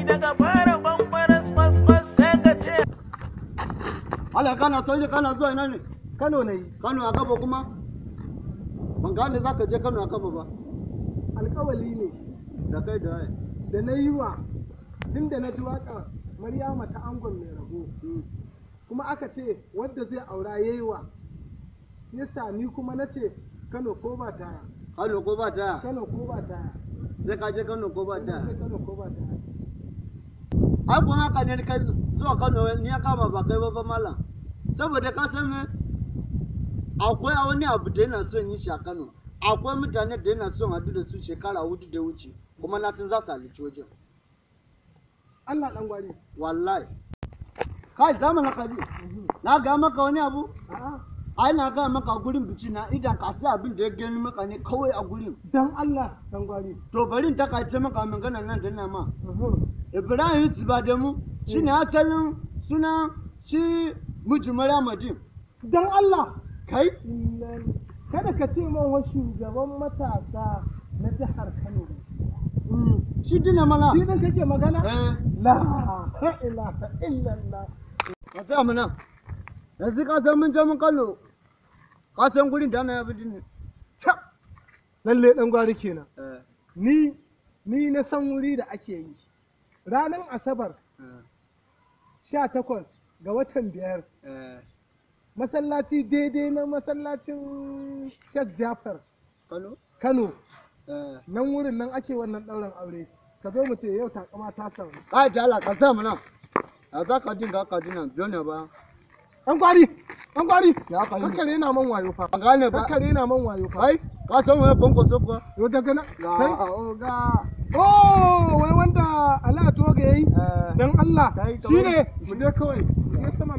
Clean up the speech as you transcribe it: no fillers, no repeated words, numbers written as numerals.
daga fara bambaras fasfas sai ka ce. Allah kana son kana zuwa ina ne? Kano na yi. Kano a kafa kuma? Ban gane za ka je Kano a kafa ba. Alƙawali ne Da kai da waye. da na yi wa tun da na ji waƙa Maryama ta angon mai rabo. Kuma aka ce wadda zai aura ya yi wa. Shi yasa ni kuma na ce Kano ko ba taya. Kano ko ba taya? Kano ko ba taya. Sai ka je Kano ko ba taya? Kano ko ba taya. Ai kun haka ne kai zuwa Kano ni ya kama ba kai ba malam. Saboda ka san me? Akwai wani abu da yana son yin shi a Kano. Akwai mutane da yana son haɗu da su shekara 4 da wuce. Kuma na san za su halicci wajen. Allah ɗan gwari. Wallahi. Kai zama na kaji. Na ga maka wani abu? A'a. Ai na ga maka gurin bici na idan ka sai abin da ya gani maka ne kawai a gurin. Dan Allah ɗan gwari. To bari in takaice maka magana nan da na ma. Ibrahim Yusuf Adamu shine asalin sunan shi miji Maryamadin. Dan Allah. Kai? Kada ka ce man wa shugaban matasa na jihar Kano. Shi dina mana. Shi ɗin kake magana? La ilaha illallah. Ka tsaya mana. Yanzu ka san mun je mun Kano. Ka san gurin da ana yabi din. Lalle ɗan gwari kenan. Ni na san wuri da ake yi. Ranar Asabar 18 ga watan 5. Masallaci daidai na masallacin Sheikh Jafar Kano. Nan wurin nan ake wannan ɗaurin aure. Ka zo mu ce yau takama ta samu. Ai da Allah ka sa mana. A za ka dinga ka dina biyo ne ba. Ɗan gwari! Ɗan gwari! Ya ka yi. Kakkare na man wayo fa. Ban gane ba. Kakkare na man wayo fa. Ai ka san wani kwankwaso kuwa? Yau daga na. Ga ga. Oh, wai wanda Allah to ga yayi. Dan Allah. Shine mu je kawai. Mu je sama.